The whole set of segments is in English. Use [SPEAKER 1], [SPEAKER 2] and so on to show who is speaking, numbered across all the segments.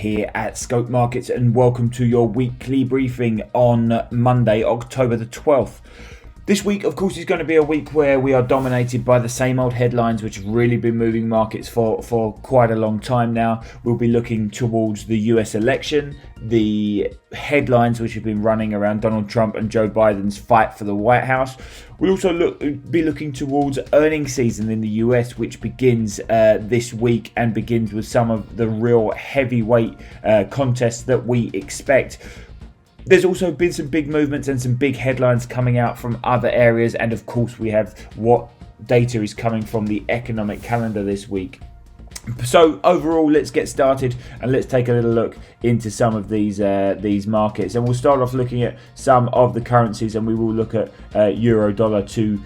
[SPEAKER 1] here at Scope Markets, and welcome to your weekly briefing on Monday, October the 12th. This week, of course, is going to be a week where we are dominated by the same old headlines which have really been moving markets for quite a long time now. We'll be looking towards the US election, the headlines which have been running around Donald Trump and Joe Biden's fight for the White House. We'll also be looking towards earnings season in the US, which begins this week and begins with some of the real heavyweight contests that we expect. There's also been some big movements and some big headlines coming out from other areas, and of course we have what data is coming from the economic calendar this week. So overall, let's get started and let's take a little look into some of these markets, and we'll start off looking at some of the currencies, and we will look at euro dollar to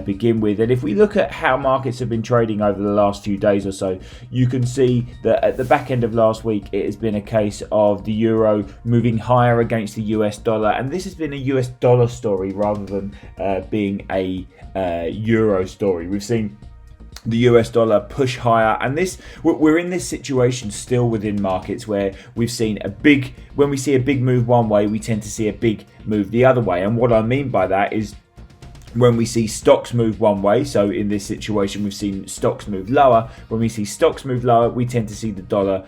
[SPEAKER 1] begin with. And if we look at how markets have been trading over the last few days or so, you can see that at the back end of last week it has been a case of the euro moving higher against the US dollar, and this has been a US dollar story rather than being a euro story. We've seen the US dollar push higher, and we're in this situation still within markets where we've seen when we see a big move one way, we tend to see a big move the other way. And what I mean by that is when we see stocks move one way, so in this situation we've seen stocks move lower. When we see stocks move lower, we tend to see the dollar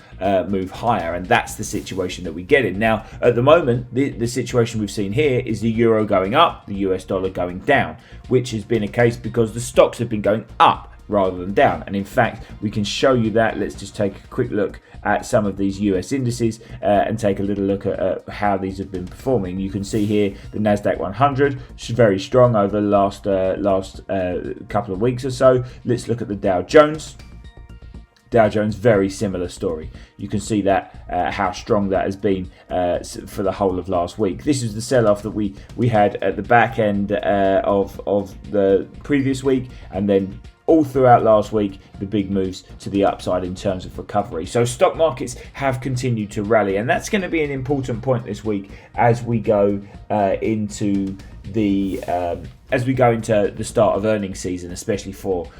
[SPEAKER 1] move higher, and that's the situation that we get in. Now, at the moment, the situation we've seen here is the euro going up, the US dollar going down, which has been a case because the stocks have been going up rather than down. And in fact, we can show you that. Let's just take a quick look at some of these US indices and take a little look at how these have been performing. You can see here the Nasdaq 100 is very strong over the last couple of weeks or so. Let's look at the Dow Jones. Dow Jones, very similar story. You can see that how strong that has been for the whole of last week. This is the sell-off that we had at the back end of the previous week, and then all throughout last week, the big moves to the upside in terms of recovery. So stock markets have continued to rally, and that's going to be an important point this week as we go into the start of earnings season, especially for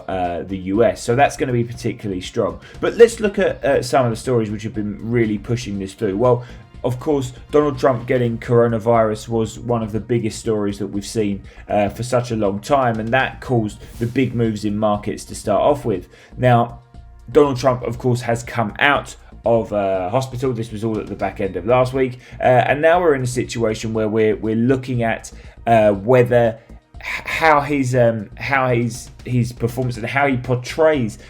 [SPEAKER 1] the US. So that's going to be particularly strong. But let's look at some of the stories which have been really pushing this through. Well, of course, Donald Trump getting coronavirus was one of the biggest stories that we've seen for such a long time, and that caused the big moves in markets to start off with. Now, Donald Trump, of course, has come out of hospital. This was all at the back end of last week, and now we're in a situation where we're looking at whether how his performance and how he portrays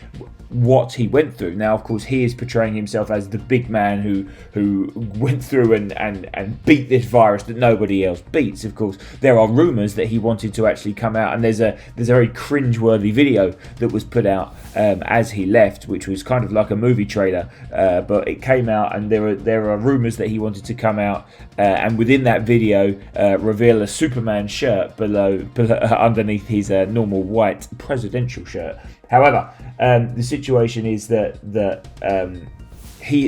[SPEAKER 1] what he went through. Now, of course, he is portraying himself as the big man who went through and beat this virus that nobody else beats. Of course, there are rumours that he wanted to actually come out, and there's a very cringe-worthy video that was put out as he left, which was kind of like a movie trailer, but it came out, and there are rumours that he wanted to come out and within that video reveal a Superman shirt below underneath his normal white presidential shirt. However, the situation is that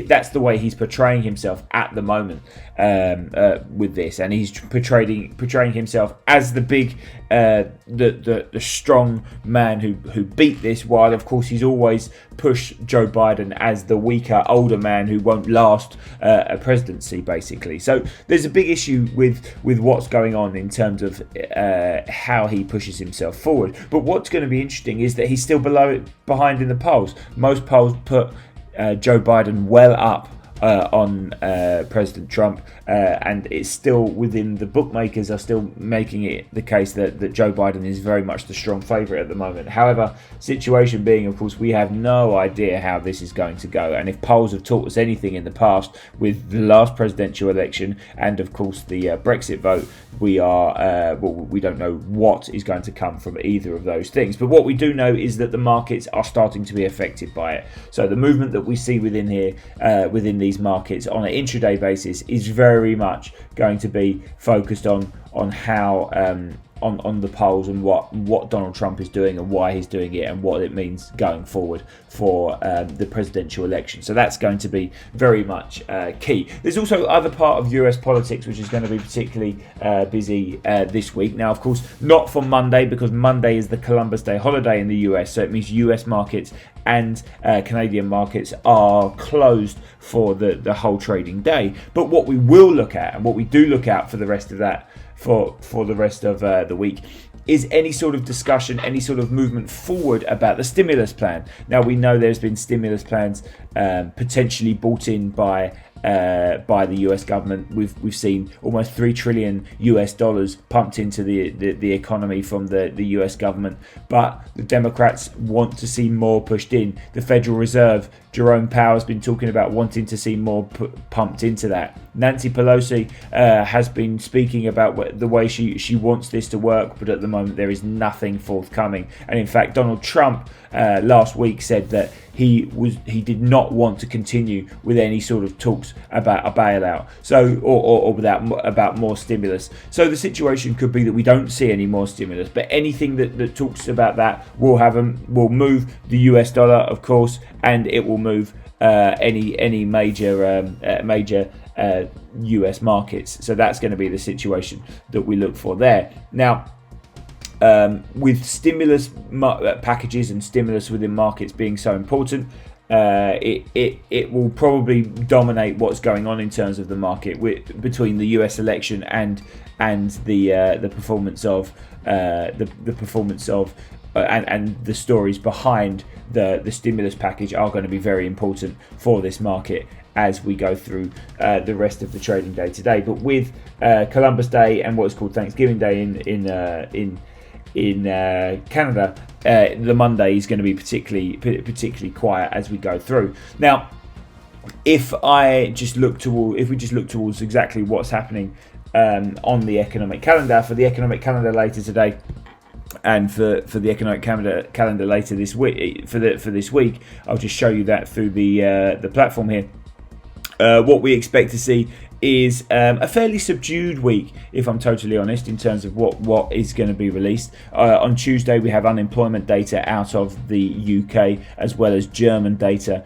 [SPEAKER 1] that's the way he's portraying himself at the moment with this, and he's portraying himself as the big, the strong man who beat this, while of course he's always pushed Joe Biden as the weaker, older man who won't last a presidency, basically. So there's a big issue with what's going on in terms of how he pushes himself forward. But what's going to be interesting is that he's still behind in the polls. Most polls put Joe Biden well up on President Trump, and it's still within the bookmakers are still making it the case that Joe Biden is very much the strong favourite at the moment. However, situation being, of course, we have no idea how this is going to go, and if polls have taught us anything in the past with the last presidential election and of course the Brexit vote, we don't know what is going to come from either of those things. But what we do know is that the markets are starting to be affected by it. So the movement that we see within here, within these markets on an intraday basis, is very much going to be focused on how on the polls and what Donald Trump is doing and why he's doing it and what it means going forward for the presidential election. So that's going to be very much key. There's also other part of US politics which is going to be particularly busy this week. Now, of course, not for Monday, because Monday is the Columbus Day holiday in the US, so it means US markets and Canadian markets are closed for the whole trading day. But what we will look at, and what we do look at for the rest of that, for the rest of the week, is any sort of discussion, any sort of movement forward about the stimulus plan. Now, we know there's been stimulus plans potentially brought in by the US government. We've seen almost $3 trillion pumped into the economy from the US government, but the Democrats want to see more pushed in. The Federal Reserve, Jerome Powell's been talking about wanting to see more pumped into that. Nancy Pelosi has been speaking about the way she wants this to work, but at the moment there is nothing forthcoming. And in fact, Donald Trump last week said that he did not want to continue with any sort of talks about a bailout, or about more stimulus. So the situation could be that we don't see any more stimulus, but anything that talks about that will move the US dollar, of course, and it will move any major US markets. So that's going to be the situation that we look for there. Now, with stimulus packages and stimulus within markets being so important, it will probably dominate what's going on in terms of the market between the US election and the performance of and the stories behind the stimulus package are going to be very important for this market as we go through the rest of the trading day today. But with Columbus Day and what's called Thanksgiving Day in Canada, the Monday is going to be particularly quiet as we go through. Now, if we just look towards exactly what's happening on the economic calendar, for the economic calendar later today, and for the economic calendar later this week, for this week, I'll just show you that through the platform here. What we expect to see is a fairly subdued week, if I'm totally honest, in terms of what is going to be released. On Tuesday, we have unemployment data out of the UK, as well as German data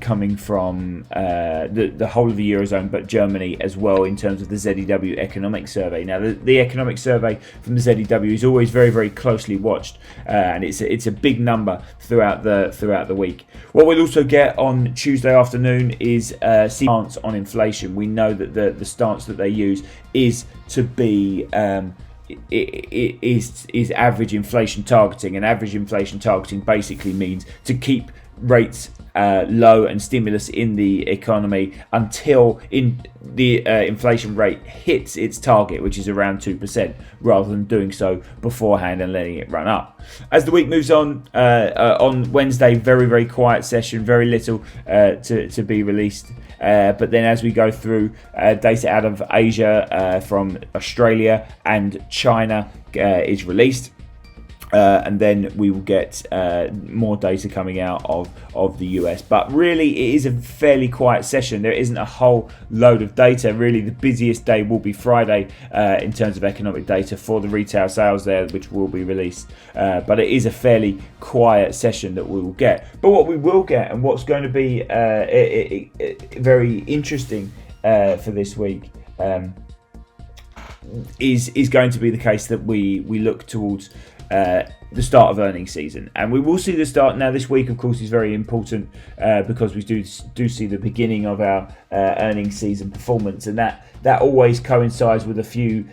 [SPEAKER 1] coming from the whole of the Eurozone, but Germany as well, in terms of the ZEW economic survey. Now, the economic survey from the ZEW is always very, very closely watched, and it's a big number throughout the week. What we'll also get on Tuesday afternoon is stance on inflation. We know that the stance that they use is to be is average inflation targeting, and average inflation targeting basically means to keep rates low and stimulus in the economy until the inflation rate hits its target, which is around 2%, rather than doing so beforehand and letting it run up. As the week moves on Wednesday, very, very quiet session, very little to be released. But then as we go through, data out of Asia from Australia and China is released. And then we will get more data coming out of the US. But really, it is a fairly quiet session. There isn't a whole load of data. Really, the busiest day will be Friday in terms of economic data for the retail sales there, which will be released. But it is a fairly quiet session that we will get. But what we will get, and what's going to be very interesting for this week, is going to be the case that we look towards the start of earnings season, and we will see the start. Now, this week, of course, is very important because we do see the beginning of our earnings season performance, and that always coincides with a few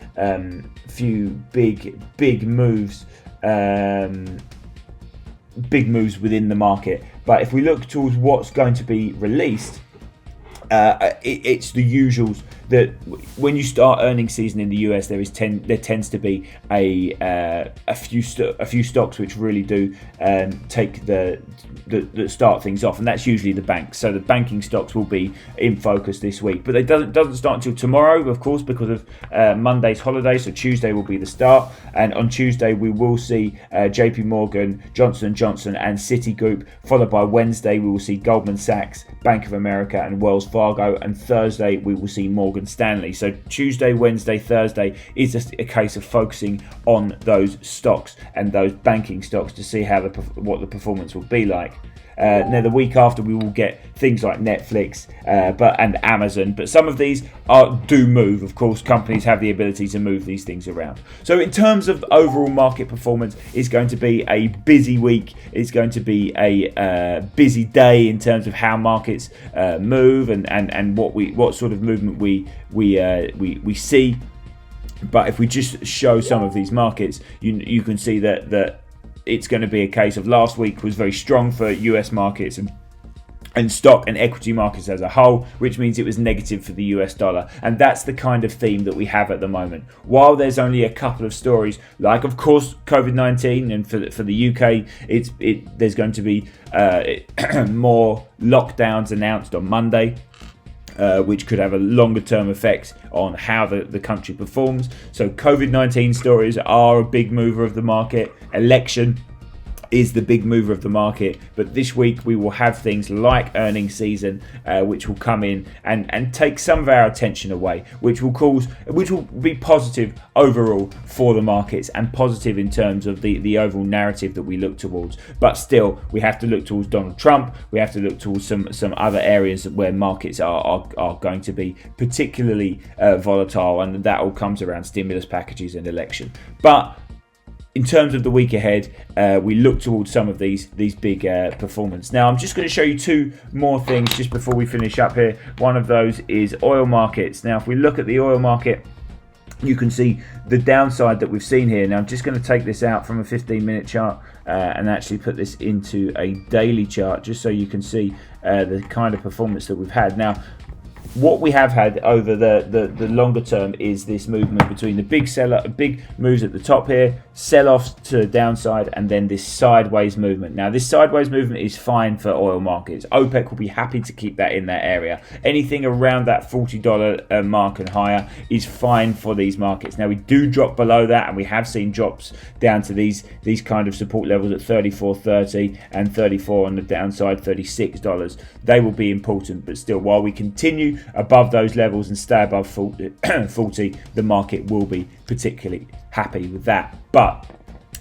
[SPEAKER 1] big moves within the market. But if we look towards what's going to be released, it's the usuals that when you start earnings season in the US, there tends to be a few stocks which really do take the start things off, and that's usually the banks. So the banking stocks will be in focus this week, but it doesn't start until tomorrow, of course, because of Monday's holiday. So Tuesday will be the start, and on Tuesday we will see JP Morgan, Johnson & Johnson and Citigroup, followed by Wednesday we will see Goldman Sachs, Bank of America and Wells Fargo, and Thursday we will see Morgan Stanley. So Tuesday, Wednesday, Thursday is just a case of focusing on those stocks and those banking stocks to see what the performance will be like. Now the week after we will get things like Netflix and Amazon, but some of these do move. Of course, companies have the ability to move these things around. So in terms of overall market performance, it's going to be a busy week. It's going to be a busy day in terms of how markets move and what sort of movement we see. But if we just show some of these markets, you can see that it's going to be a case of last week was very strong for US markets and stock and equity markets as a whole, which means it was negative for the US dollar. And that's the kind of theme that we have at the moment. While there's only a couple of stories, like of course COVID-19, and for the UK, there's going to be more lockdowns announced on Monday. Which could have a longer term effect on how the country performs. So COVID-19 stories are a big mover of the market. Election is the big mover of the market, but this week we will have things like earnings season, which will come in and take some of our attention away, which will be positive overall for the markets and positive in terms of the overall narrative that we look towards. But still, we have to look towards Donald Trump. We have to look towards some other areas where markets are going to be particularly volatile, and that all comes around stimulus packages and election. But in terms of the week ahead, we look towards some of these big performance. Now, I'm just going to show you two more things just before we finish up here. One of those is oil markets. Now, if we look at the oil market, you can see the downside that we've seen here. Now, I'm just going to take this out from a 15-minute chart and actually put this into a daily chart just so you can see the kind of performance that we've had. Now, what we have had over the longer term is this movement between the big moves at the top here, sell-offs to the downside, and then this sideways movement. Now, this sideways movement is fine for oil markets. OPEC will be happy to keep that in that area. Anything around that $40 mark and higher is fine for these markets. Now, we do drop below that, and we have seen drops down to these kind of support levels at $34.30 and $34 on the downside, $36. They will be important, but still, while we continue above those levels and stay above 40, the market will be particularly happy with that. But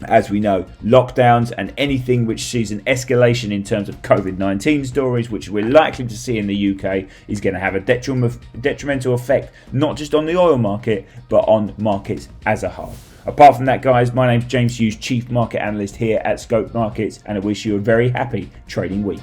[SPEAKER 1] as we know, lockdowns and anything which sees an escalation in terms of COVID-19 stories, which we're likely to see in the UK, is going to have a detrimental effect, not just on the oil market, but on markets as a whole. Apart from that, guys, my name's James Hughes, Chief Market Analyst here at Scope Markets, and I wish you a very happy trading week.